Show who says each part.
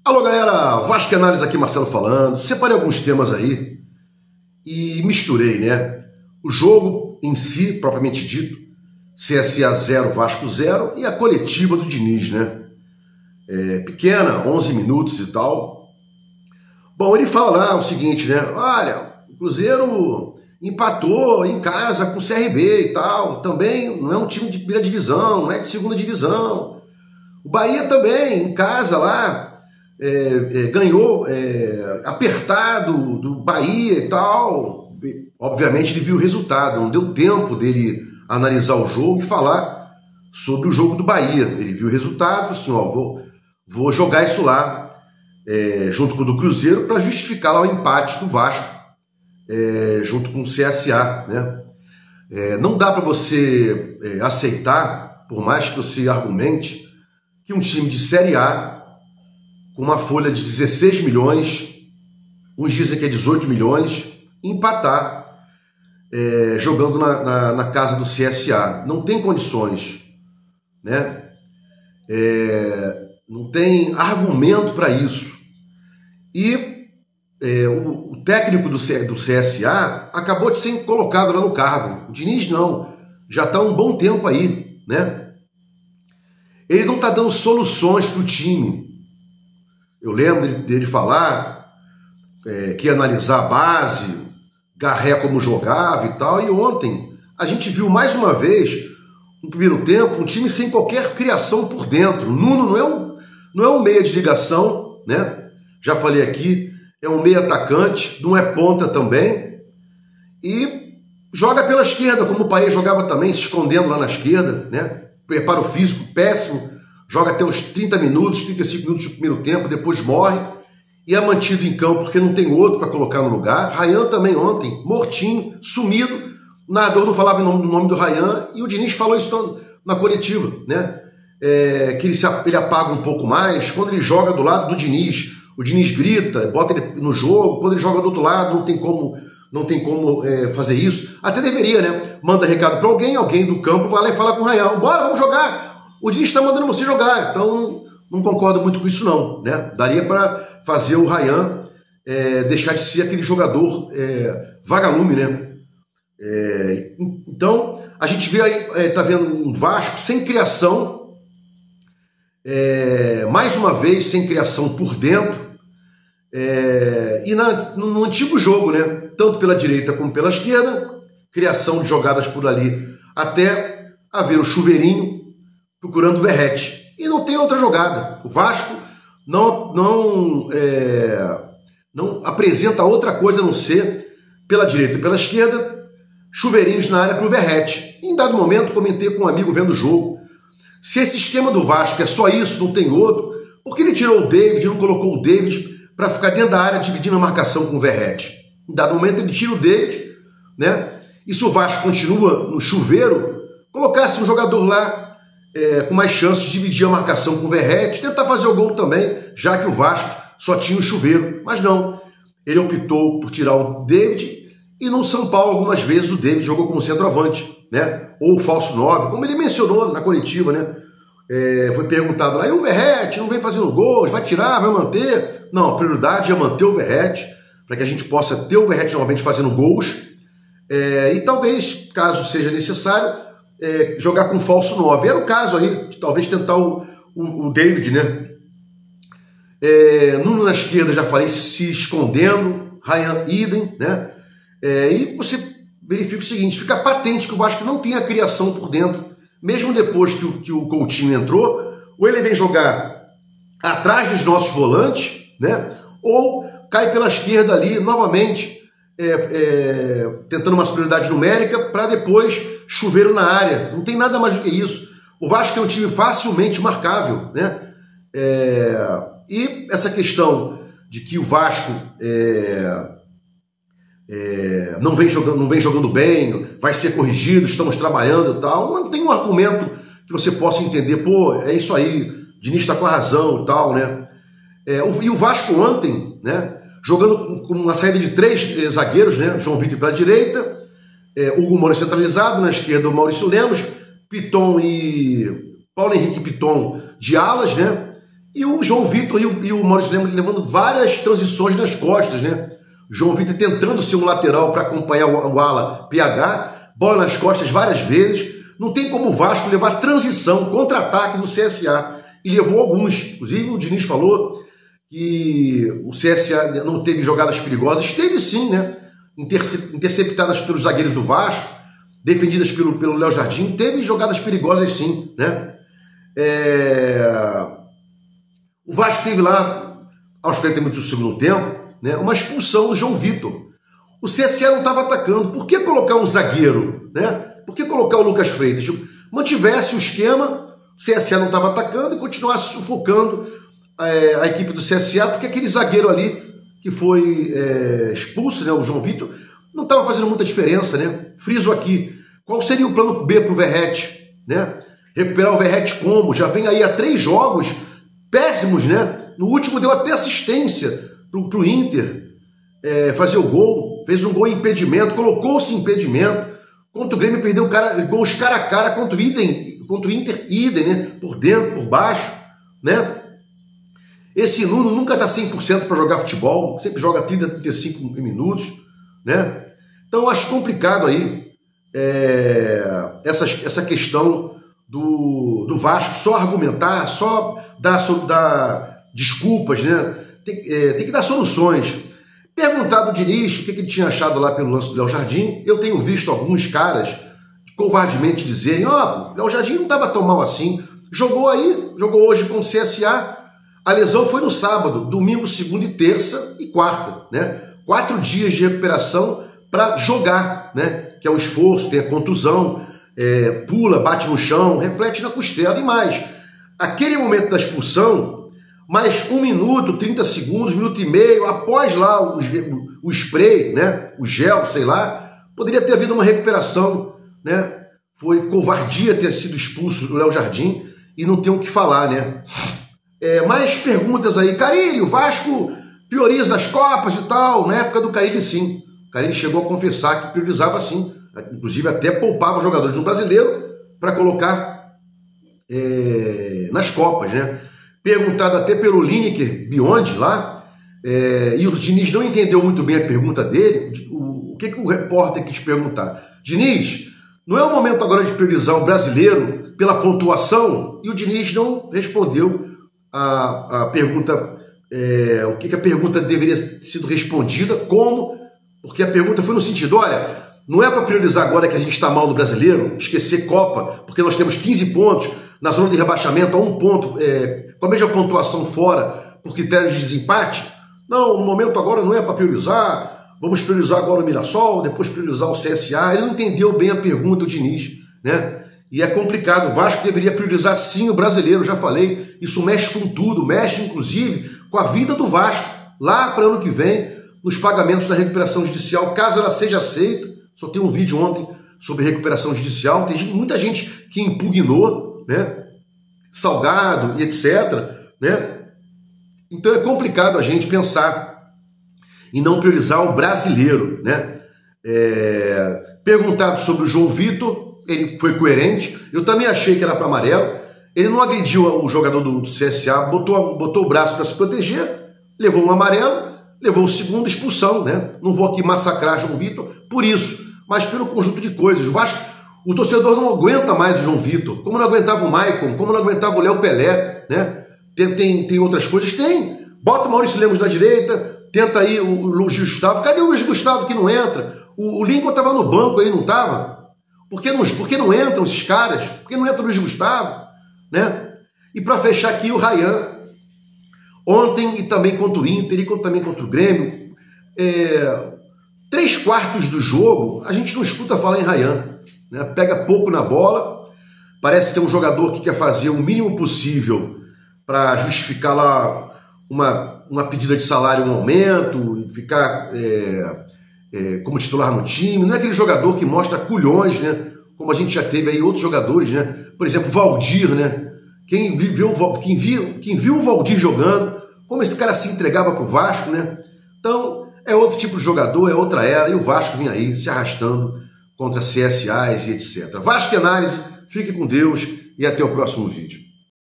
Speaker 1: Alô galera, Vasco Análise aqui, Marcelo falando. Separei alguns temas aí e misturei, né? O jogo em si, propriamente dito, CSA 0, Vasco 0, e a coletiva do Diniz, né? Pequena, 11 minutos e tal. Bom, ele fala lá o seguinte, né? Olha, o Cruzeiro empatou em casa com o CRB e tal. Também não é um time de primeira divisão, não é de segunda divisão. O Bahia também, em casa lá, ganhou apertado do Bahia e tal. Obviamente ele viu o resultado, não deu tempo dele analisar o jogo e falar sobre o jogo do Bahia. Ele viu o resultado, falou assim, ó, vou jogar isso lá junto com o do Cruzeiro para justificar lá o empate do Vasco junto com o CSA, né? Não dá para você aceitar, por mais que você argumente, que um time de Série A com uma folha de 16 milhões, uns dizem que é 18 milhões, empatar jogando na casa do CSA. Não tem condições, né? Não tem argumento para isso. E o técnico do CSA acabou de ser colocado lá no cargo. O Diniz não, já está um bom tempo aí, né? Ele não está dando soluções para o time. Eu lembro dele falar que ia analisar a base, Garré como jogava e tal, e ontem a gente viu mais uma vez, no primeiro tempo, um time sem qualquer criação por dentro. O Nuno não é um meia de ligação, né? Já falei aqui, é um meia atacante, não é ponta também, e joga pela esquerda, como o Paê jogava também, se escondendo lá na esquerda, né? Preparo físico péssimo, joga até os 30 minutos, 35 minutos do primeiro tempo, depois morre, e é mantido em campo porque não tem outro para colocar no lugar. Ryan também ontem, mortinho, sumido, o narrador não falava o nome do Ryan, e o Diniz falou isso na coletiva, né? Que ele apaga um pouco mais, quando ele joga do lado do Diniz, o Diniz grita, bota ele no jogo, quando ele joga do outro lado não tem como fazer isso. Até deveria, né? Manda recado para alguém do campo vai lá e fala com o Ryan, bora, vamos jogar. O Diniz está mandando você jogar, então não concordo muito com isso não, né? Daria para fazer o Ryan deixar de ser aquele jogador vagalume, né? Então a gente vê aí, tá vendo um Vasco sem criação, mais uma vez sem criação por dentro, e no antigo jogo, né? Tanto pela direita como pela esquerda, criação de jogadas por ali, até haver o chuveirinho procurando o Verratti. E não tem outra jogada. O Vasco não apresenta outra coisa a não ser, pela direita e pela esquerda, chuveirinhos na área para o Verratti. Em dado momento, comentei com um amigo vendo o jogo. Se esse esquema do Vasco é só isso, não tem outro, por que ele tirou o David e não colocou o David para ficar dentro da área dividindo a marcação com o Verratti? Em dado momento, ele tira o David, né? E se o Vasco continua no chuveiro, colocasse um jogador lá com mais chances de dividir a marcação com o Verratti, tentar fazer o gol também, já que o Vasco só tinha o chuveiro. Mas não, ele optou por tirar o David, e no São Paulo, algumas vezes, o David jogou como centroavante, né? Ou falso 9, como ele mencionou na coletiva, né? Foi perguntado lá, e o Verratti não vem fazendo gols, vai tirar, vai manter? Não, a prioridade é manter o Verratti, para que a gente possa ter o Verratti novamente fazendo gols, e talvez, caso seja necessário, jogar com falso 9. Era o caso aí, de talvez tentar o David, né? Nuno na esquerda, já falei, se escondendo, Ryan idem, né? E você verifica o seguinte, fica patente que o Vasco não tem a criação por dentro, mesmo depois que o Coutinho entrou, ou ele vem jogar atrás dos nossos volantes, né? Ou cai pela esquerda ali, novamente, tentando uma superioridade numérica, para depois chuveiro na área. Não tem nada mais do que isso. O Vasco é um time facilmente marcável, né? E essa questão de que o Vasco não vem jogando bem, vai ser corrigido, estamos trabalhando e tal, não tem um argumento que você possa entender, pô, é isso aí, Diniz está com a razão e tal, né? E o Vasco ontem, né, jogando com uma saída de 3 zagueiros, né? João Vitor para a direita, Hugo Moura centralizado, na esquerda o Maurício Lemos, Piton e Paulo Henrique Piton de alas, né? E o João Vitor e o Maurício Lemos levando várias transições nas costas, né? O João Vitor tentando ser um lateral para acompanhar o ala PH, bola nas costas várias vezes. Não tem como o Vasco levar transição, contra-ataque no CSA. E levou alguns. Inclusive o Diniz falou que o CSA não teve jogadas perigosas. Teve sim, né? Interceptadas pelos zagueiros do Vasco, defendidas pelo Léo Jardim. Teve jogadas perigosas sim, né? O Vasco teve lá, aos 40 minutos do segundo tempo, né, uma expulsão do João Vitor. O CSA não estava atacando. Por que colocar um zagueiro? Né? Por que colocar o Lucas Freitas? Mantivesse o esquema, o CSA não estava atacando e continuasse sufocando a equipe do CSA, porque aquele zagueiro ali que foi expulso, né, o João Vitor, não estava fazendo muita diferença. Né? Friso aqui, qual seria o plano B para o Verratti? Né? Recuperar o Verratti como? Já vem aí há 3 jogos péssimos, né? No último deu até assistência pro Inter fazer o gol, fez um gol em impedimento, colocou-se em impedimento. Contra o Grêmio perdeu gols cara a cara contra o Inter, idem, né? Por dentro, por baixo, né? Esse Nuno nunca tá 100% para jogar futebol, sempre joga 30, 35 minutos, né? Então eu acho complicado aí essa questão do Vasco só argumentar, só dar desculpas, né? Tem que dar soluções. Perguntado ao Diniz o que ele tinha achado lá pelo lance do Léo Jardim, eu tenho visto alguns caras covardemente dizerem: ó, Léo Jardim não estava tão mal assim, jogou hoje com o CSA, a lesão foi no sábado, domingo, segunda e terça e quarta, né? 4 dias de recuperação para jogar, né? Que é o esforço, tem a contusão, pula, bate no chão, reflete na costela e mais. Aquele momento da expulsão, mais 1 minuto, 30 segundos, 1 minuto e meio, após lá o spray, né, o gel, sei lá, poderia ter havido uma recuperação, né? Foi covardia ter sido expulso do Léo Jardim e não tem o que falar, né? Mais perguntas aí. Carille, o Vasco prioriza as Copas e tal. Na época do Carille, sim. O Carille chegou a confessar que priorizava sim. Inclusive até poupava jogadores do Brasileiro para colocar nas Copas, né? Perguntado até pelo Lineker Beyond lá, e o Diniz não entendeu muito bem a pergunta dele. O que o repórter quis perguntar? Diniz, não é o momento agora de priorizar o brasileiro pela pontuação? E o Diniz não respondeu a pergunta, o que a pergunta deveria ter sido respondida, como, porque a pergunta foi no sentido: olha, não é para priorizar agora que a gente está mal no brasileiro, esquecer Copa, porque nós temos 15 pontos na zona de rebaixamento, a 1 ponto, com a mesma pontuação fora, por critérios de desempate. Não, no momento agora não é para priorizar, vamos priorizar agora o Mirassol, depois priorizar o CSA. Ele não entendeu bem a pergunta, o Diniz, né? E é complicado. O Vasco deveria priorizar sim o brasileiro, já falei, isso mexe com tudo, mexe inclusive com a vida do Vasco, lá para o ano que vem, nos pagamentos da recuperação judicial, caso ela seja aceita. Só tem um vídeo ontem sobre recuperação judicial, tem muita gente que impugnou, né? Salgado e etc, né? Então é complicado a gente pensar em não priorizar o brasileiro, né? Perguntado sobre o João Vitor, ele foi coerente. Eu também achei que era para amarelo. Ele não agrediu o jogador do CSA, botou o braço para se proteger, levou um amarelo, levou o segundo, expulsão, né? Não vou aqui massacrar João Vitor por isso, mas pelo conjunto de coisas. O Vasco, o torcedor não aguenta mais o João Vitor, como não aguentava o Maicon, como não aguentava o Léo Pelé, né? Tem outras coisas? Tem. Bota o Maurício Lemos na direita, tenta aí o Luiz Gustavo. Cadê o Luiz Gustavo que não entra? O Lincoln estava no banco aí, não estava? Por que não entram esses caras? Por que não entra o Luiz Gustavo? Né? E para fechar aqui, o Ryan, ontem e também contra o Inter e também contra o Grêmio, 3/4 do jogo, a gente não escuta falar em Ryan, né? Pega pouco na bola, parece ter um jogador que quer fazer o mínimo possível para justificar lá uma pedida de salário, um aumento, e ficar como titular no time. Não é aquele jogador que mostra culhões, né? Como a gente já teve aí outros jogadores, né? Por exemplo, o Valdir, né? Quem viu o Valdir jogando, como esse cara se entregava para o Vasco, né? Então, é outro tipo de jogador, é outra era, e o Vasco vem aí se arrastando contra CSAs e etc. Vasco e Análise, fique com Deus e até o próximo vídeo.